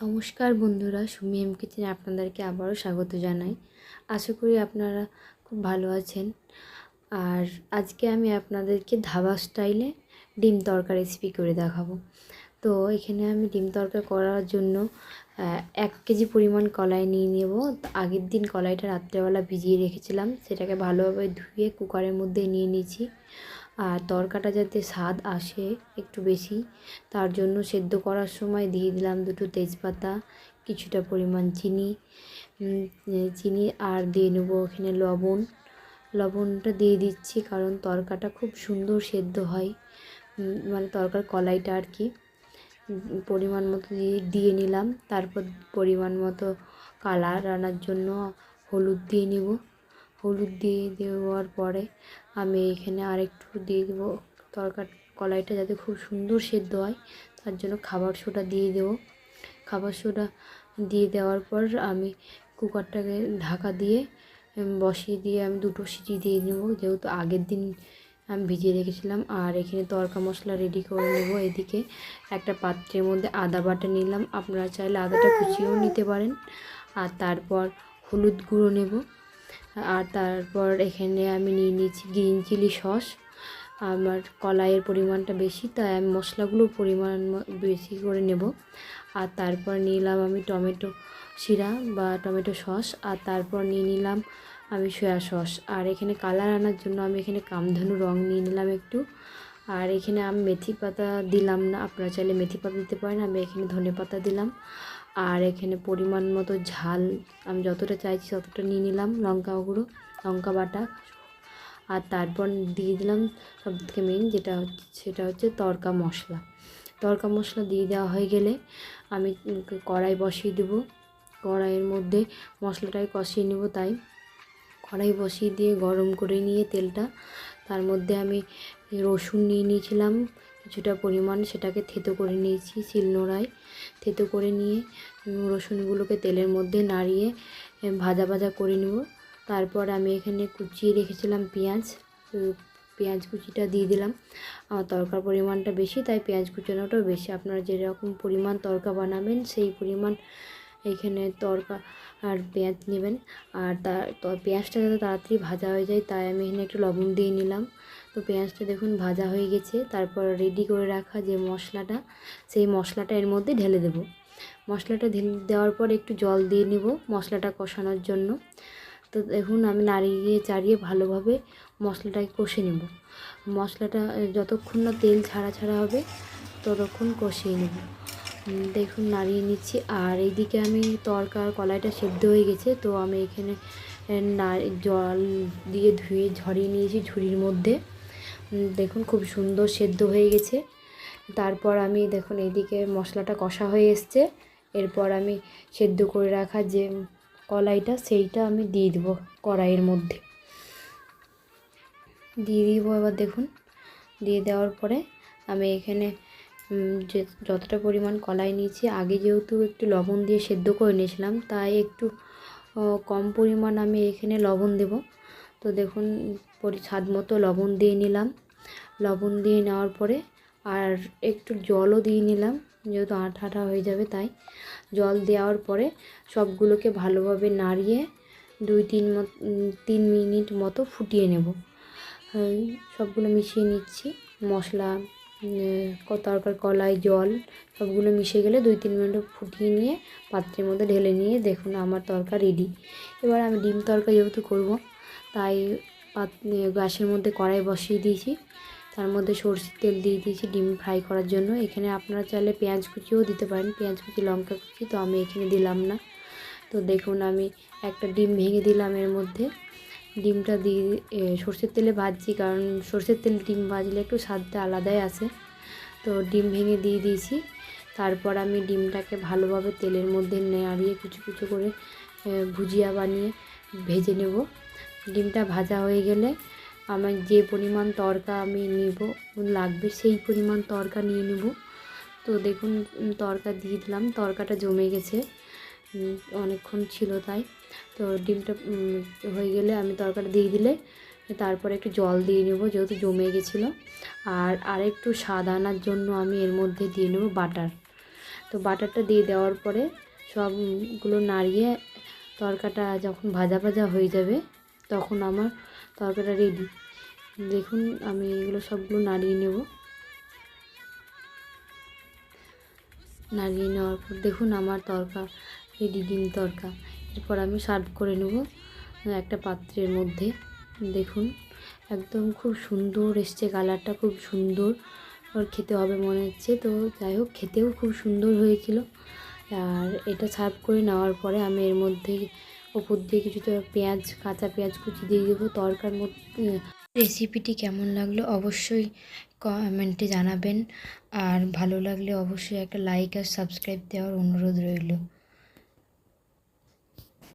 নমস্কার বন্ধুরা, সুমি এম কিচেনে আপনাদেরকে আবারও স্বাগত জানাই। আশা করি আপনারা খুব ভালো আছেন। আর আজকে আমি আপনাদেরকে ধাবা স্টাইলে ডিম তড়কা রেসিপি করে দেখাবো। তো এখানে আমি ডিম তড়কা করার জন্য 1 কেজি পরিমাণ কলাই নিয়ে নেব। আগের দিন কলাইটা রাত্রেবেলা ভিজিয়ে রেখেছিলাম, সেটাকে ভালোভাবে ধুয়ে কুকারের মধ্যে নিয়ে নিয়েছি। আর তড়কাটা যাতে স্বাদ আসে একটু বেশি, তার জন্য সেদ্ধ করার সময় দিয়ে দিলাম 2টো তেজপাতা, কিছুটা পরিমাণ চিনি আর দিয়ে নেবো এখানে লবণটা দিয়ে দিচ্ছি, কারণ তড়কাটা খুব সুন্দর সেদ্ধ হয়, মানে তড়কার কলাইটা আর কি। পরিমাণ মতো দিয়ে নিলাম। তারপর পরিমাণ মতো কালার আনার জন্য হলুদ দিয়ে নেব। হলুদ দিয়ে দেওয়ার পরে আমি এখানে আরেকটু দিয়ে দেবো, কলাইটা যাতে খুব সুন্দর সেদ্ধ হয় তার জন্য খাবার সোডা দিয়ে দেবো। খাবার সোডা দিয়ে দেওয়ার পর আমি কুকারটাকে ঢাকা দিয়ে বসিয়ে দিয়ে আমি 2টো সিটি দিয়ে নেব, যেহেতু আগের দিন আমি ভিজিয়ে রেখেছিলাম। আর এখানে তড়কা মশলা রেডি করে নেব। এদিকে একটা পাত্রের মধ্যে আদা বাটা নিলাম, আপনারা চাইলে আদাটা কুচিয়েও নিতে পারেন। আর তারপর হলুদ গুঁড়ো নেব। আর তারপর এখানে আমি নিয়ে নিয়েছি গ্রিন চিলি সস। আমার কলাইয়ের পরিমাণটা বেশি, তাই আমি মশলাগুলোর পরিমাণ বেশি করে নেব। আর তারপর নিলাম আমি টমেটো সিরা বা টমেটো সস। আর তারপর নিয়ে নিলাম আমি সয়া সস। আর এখানে কালার আনার জন্য আমি এখানে কামধেনু রং নিয়ে নিলাম একটু। আর এখানে আমি মেথি পাতা দিলাম না, আপনারা চাইলে মেথি পাতা দিতে পারেন, আমি এখানে ধনে পাতা দিলাম। আর এখানে পরিমাণ মতো ঝাল আমি যতটা চাইছি ততটা নিয়ে নিলাম, লঙ্কা গুঁড়ো, লঙ্কা বাটা। আর তারপর দিয়ে দিলাম সবথেকে মেন সেটা হচ্ছে তড়কা মশলা দিয়ে দেওয়া হয়ে গেলে আমি কড়াই বসিয়ে দেবো। কড়াইয়ের মধ্যে মশলাটাই কষিয়ে নেব, তাই কড়াই বসিয়ে দিয়ে গরম করে নিয়ে তেলটা, তার মধ্যে আমি রসুন নিয়ে নিয়েছিলাম কিছুটা পরিমাণ, সেটাকে থেতো করে নিয়েছি শিলনোড়ায়। থেতো করে নিয়ে রসুনগুলোকে তেলের মধ্যে নাড়িয়ে ভাজা করে নেব। তারপর আমি এখানে কুচিয়ে রেখেছিলাম পেঁয়াজ কুচিটা দিয়ে দিলাম। আমার তড়কার পরিমাণটা বেশি, তাই পেঁয়াজ কুচানোটাও বেশি। আপনারা যেরকম পরিমাণ তড়কা বানাবেন সেই পরিমাণ এখানে তড়কা আর পেঁয়াজ নেবেন। আর পেঁয়াজটা যাতে তাড়াতাড়ি ভাজা হয়ে যায়, তাই আমি এখানে একটু লবণ দিয়ে নিলাম। তো পেঁয়াজটা দেখুন ভাজা হয়ে গেছে। তারপর রেডি করে রাখা যে মশলাটা, সেই মশলাটা এর মধ্যে ঢেলে দেব। মশলাটা ঢেলে দেওয়ার পর একটু জল দিয়ে নেব মশলাটা কষানোর জন্য। তো দেখুন আমি নাড়িয়ে চাড়িয়ে ভালোভাবে মশলাটাকে কষে নেব। মশলাটা যতক্ষণ না তেল ছাড়া হবে ততক্ষণ কষিয়ে নেব। দেখুন নাড়িয়ে নিচ্ছি। আর এইদিকে আমি তড়কার কলাইটা সেদ্ধ হয়ে গেছে, তো আমি এখানে জল দিয়ে ধুয়ে ঝরিয়ে নিয়েছি ঝুড়ির মধ্যে। দেখুন খুব সুন্দর সেদ্ধ হয়ে গেছে। তারপর আমি দেখুন এইদিকে মশলাটা কষা হয়ে এসছে। এরপর আমি সেদ্ধ করে রাখা যে কলাইটা সেইটা আমি দিয়ে দেবো কড়াইয়ের মধ্যে দিয়ে দিব। এবার দেখুন দিয়ে দেওয়ার পরে আমি এখানে যে যতটা পরিমাণ কলাই নিয়েছি, আগে যেহেতু একটু লবণ দিয়ে সেদ্ধ করে নিয়েছিলাম, তাই একটু কম পরিমাণ আমি এখানে লবণ দেব। তো দেখুন স্বাদ মতো লবণ দিয়ে নিলাম। লবণ দিয়ে নেওয়ার পরে আর একটু জলও দিয়ে নিলাম, যেহেতু আঠা হয়ে যাবে, তাই জল দেওয়ার পরে সবগুলোকে ভালোভাবে নাড়িয়ে 2-3 মিনিট মতো ফুটিয়ে নেব। সবগুলো মিশিয়ে নিচ্ছি, মশলা, তরকার কলাই, জল সবগুলো মিশে গেলে 2-3 মিনিট ফুটিয়ে নিয়ে পাত্রের মধ্যে ঢেলে নিয়ে দেখুন আমার তরকা রেডি। এবার আমি ডিম তরকা যেহেতু করব, তাই গ্যাসের মধ্যে কড়াই বসিয়ে দিয়েছি, তার মধ্যে সরষের তেল দিয়ে দিয়েছি ডিম ফ্রাই করার জন্য। এখানে আপনারা চাইলে পেঁয়াজ কুচিও দিতে পারেন, পেঁয়াজ কুচি, লঙ্কা কুচি, তো আমি এখানে দিলাম না। তো দেখুন আমি একটা ডিম ভেঙে দিলাম এর মধ্যে। ডিমটা দিয়ে সরষের তেলে ভাজছি, কারণ সরষের তেলে ডিম ভাজলে একটু স্বাদটা আলাদাই আসে। তো ডিম ভেঙে দিয়ে দিয়েছি। তারপর আমি ডিমটাকে ভালোভাবে তেলের মধ্যে নাড়িয়ে কুচো করে ভুজিয়া বানিয়ে ভেজে নেব। ডিমটা ভাজা হয়ে গেলে আমার যে পরিমাণ তড়কা আমি নেব লাগবে সেই পরিমাণ তড়কা নিয়ে নেব। তো দেখুন তড়কা দিয়ে দিলাম, তড়কাটা জমে গেছে, অনেকক্ষণ ছিল তাই। তো ডিমটা হয়ে গেলে আমি তড়কাটা দিয়ে দিলে তারপরে একটু জল দিয়ে নেব, যেহেতু জমে গেছিলো। আর আরেকটু স্বাদ আনার জন্য আমি এর মধ্যে দিয়ে নেব বাটার। তো বাটারটা দিয়ে দেওয়ার পরে সবগুলো নাড়িয়ে তরকাটা যখন ভাজা ভাজা হয়ে যাবে তখন আমার তরকাটা রেডি। দেখুন আমি এগুলো সবগুলো নাড়িয়ে নেব। নাড়িয়ে নেওয়ার পর দেখুন আমার তরকা রেডি, ডিম তরকা। এরপর আমি সার্ভ করে নেব একটা পাত্রের মধ্যে। দেখুন একদম খুব সুন্দর এসছে, কালারটা খুব সুন্দর, আর খেতে হবে মনে হচ্ছে। তো যাই হোক, খেতেও খুব সুন্দর হয়েছিল। আর এটা সার্ভ করে নেওয়ার পরে আমি এর মধ্যে ওপর দিয়ে কিছুটা পেঁয়াজ, কাঁচা পেঁয়াজ কুচি দিয়ে দেবো তরকার মধ্যে। রেসিপিটি কেমন লাগলো অবশ্যই কমেন্টে জানাবেন, আর ভালো লাগলে অবশ্যই একটা লাইক আর সাবস্ক্রাইব দেওয়ার অনুরোধ রইল।